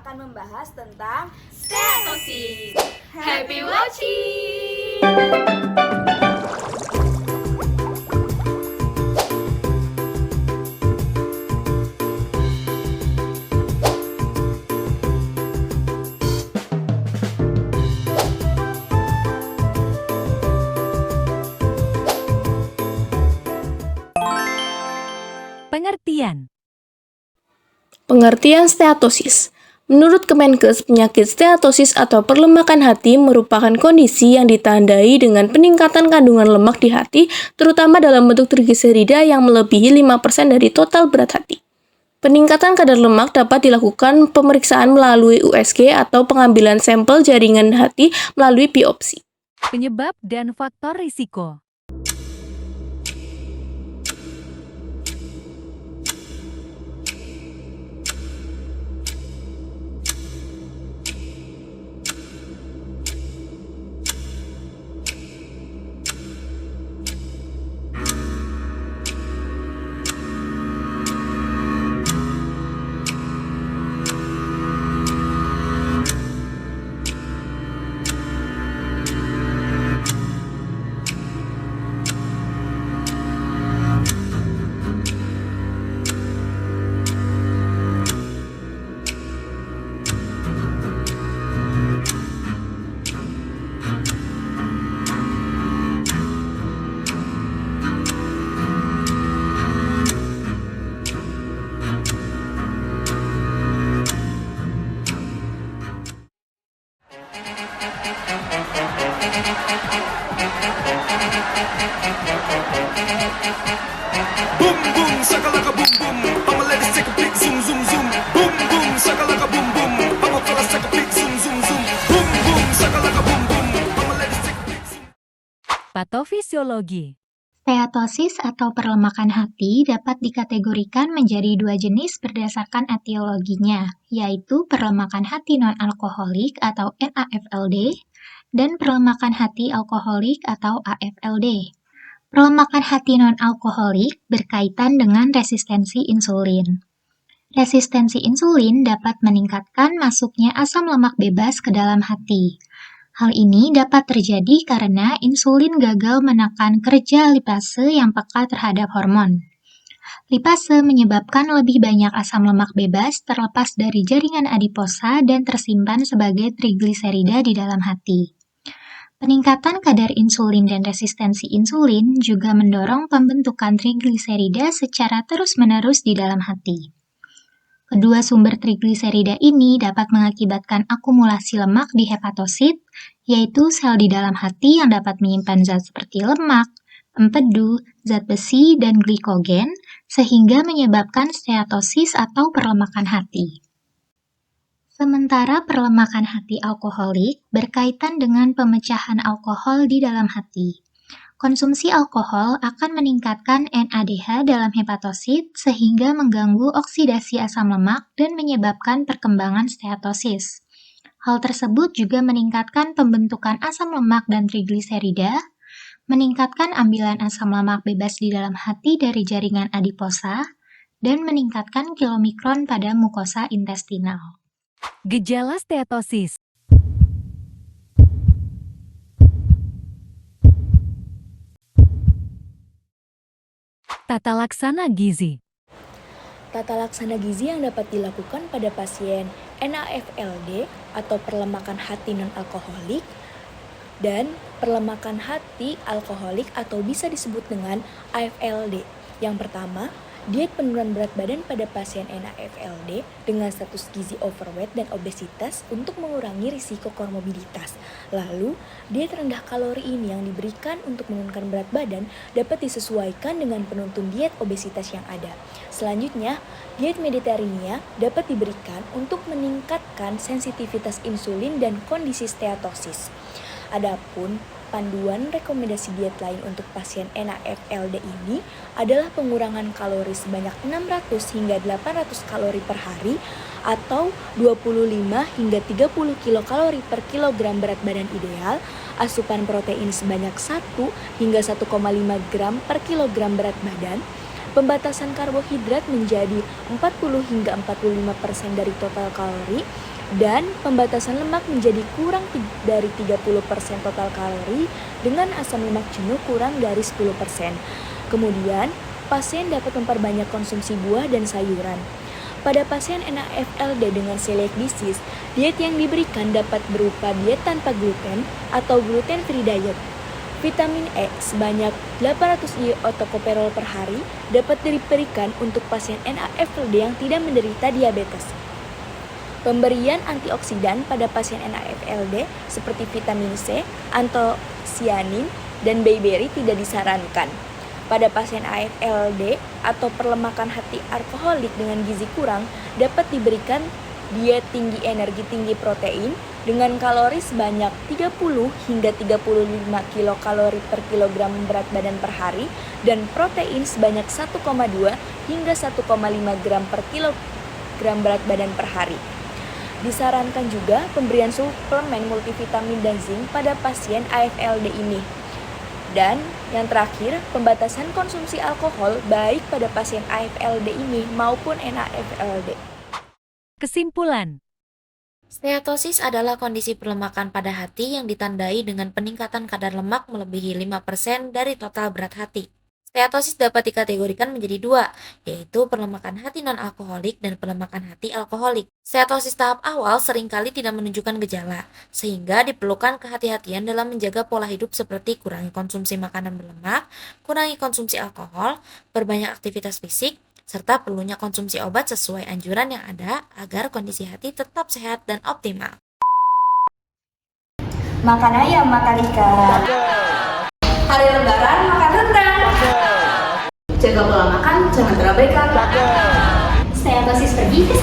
akan membahas tentang Steatosis. Happy watching! Pengertian steatosis. Menurut Kemenkes, penyakit steatosis atau perlemakan hati merupakan kondisi yang ditandai dengan peningkatan kandungan lemak di hati, terutama dalam bentuk trigliserida yang melebihi 5% dari total berat hati. Peningkatan kadar lemak dapat dilakukan pemeriksaan melalui USG atau pengambilan sampel jaringan hati melalui biopsi. Penyebab dan faktor risiko. Boom boom shakalaka boom boom, I'ma let it take a peek zoom zoom zoom. Boom boom shakalaka boom boom, I'ma fellas take a peek zoom zoom zoom. Boom boom shakalaka boom boom, I'ma let it take a peek zoom. Patofisiologi. Steatosis atau perlemakan hati dapat dikategorikan menjadi dua jenis berdasarkan etiologinya, yaitu perlemakan hati non-alkoholik atau NAFLD dan perlemakan hati alkoholik atau AFLD. Perlemakan hati non-alkoholik berkaitan dengan resistensi insulin. Resistensi insulin dapat meningkatkan masuknya asam lemak bebas ke dalam hati. Hal ini dapat terjadi karena insulin gagal menekan kerja lipase yang peka terhadap hormon. Lipase menyebabkan lebih banyak asam lemak bebas terlepas dari jaringan adiposa dan tersimpan sebagai trigliserida di dalam hati. Peningkatan kadar insulin dan resistensi insulin juga mendorong pembentukan trigliserida secara terus-menerus di dalam hati. Kedua sumber trigliserida ini dapat mengakibatkan akumulasi lemak di hepatosit, yaitu sel di dalam hati yang dapat menyimpan zat seperti lemak, empedu, zat besi, dan glikogen, sehingga menyebabkan steatosis atau perlemakan hati. Sementara perlemakan hati alkoholik berkaitan dengan pemecahan alkohol di dalam hati. Konsumsi alkohol akan meningkatkan NADH dalam hepatosit sehingga mengganggu oksidasi asam lemak dan menyebabkan perkembangan steatosis. Hal tersebut juga meningkatkan pembentukan asam lemak dan trigliserida, meningkatkan ambilan asam lemak bebas di dalam hati dari jaringan adiposa, dan meningkatkan kilomikron pada mukosa intestinal. Gejala steatosis. Tata laksana gizi. tata laksana gizi yang dapat dilakukan pada pasien NAFLD atau perlemakan hati non-alkoholik dan perlemakan hati alkoholik atau bisa disebut dengan AFLD. Yang pertama, diet penurunan berat badan pada pasien NAFLD dengan status gizi overweight dan obesitas untuk mengurangi risiko komorbiditas. Lalu, diet rendah kalori ini yang diberikan untuk menurunkan berat badan dapat disesuaikan dengan penuntun diet obesitas yang ada. Selanjutnya, diet Mediterania dapat diberikan untuk meningkatkan sensitivitas insulin dan kondisi steatosis. Adapun panduan rekomendasi diet lain untuk pasien NAFLD ini adalah pengurangan kalori sebanyak 600 hingga 800 kalori per hari atau 25 hingga 30 kilokalori per kilogram berat badan ideal, asupan protein sebanyak 1 hingga 1,5 gram per kilogram berat badan, pembatasan karbohidrat menjadi 40 hingga 45% dari total kalori, Dan pembatasan lemak menjadi kurang dari 30% total kalori dengan asam lemak jenuh kurang dari 10%. Kemudian, pasien dapat memperbanyak konsumsi buah dan sayuran. Pada pasien NAFLD dengan celiac disease, diet yang diberikan dapat berupa diet tanpa gluten atau gluten-free diet. Vitamin E sebanyak 800 IU tocopherol per hari dapat diberikan untuk pasien NAFLD yang tidak menderita diabetes. Pemberian antioksidan pada pasien NAFLD seperti vitamin C, antosianin, dan bayberry tidak disarankan. Pada pasien AFLD atau perlemakan hati alkoholik dengan gizi kurang dapat diberikan diet tinggi energi tinggi protein dengan kalori sebanyak 30 hingga 35 kilokalori per kilogram berat badan per hari dan protein sebanyak 1,2 hingga 1,5 gram per kilogram berat badan per hari. Disarankan juga pemberian suplemen multivitamin dan zinc pada pasien AFLD ini. Dan yang terakhir, pembatasan konsumsi alkohol baik pada pasien AFLD ini maupun NAFLD. Kesimpulan. Steatosis adalah kondisi perlemakan pada hati yang ditandai dengan peningkatan kadar lemak melebihi 5% dari total berat hati. Steatosis dapat dikategorikan menjadi dua, yaitu perlemakan hati non-alkoholik dan perlemakan hati alkoholik. Steatosis tahap awal seringkali tidak menunjukkan gejala, sehingga diperlukan kehati-hatian dalam menjaga pola hidup seperti kurangi konsumsi makanan berlemak, kurangi konsumsi alkohol, perbanyak aktivitas fisik, serta perlunya konsumsi obat sesuai anjuran yang ada agar kondisi hati tetap sehat dan optimal. Makan ayam, makan ikan. Hari Lebaran makan rendang. Jaga pola makan, jangan terabaikan. Steatosis pergi ke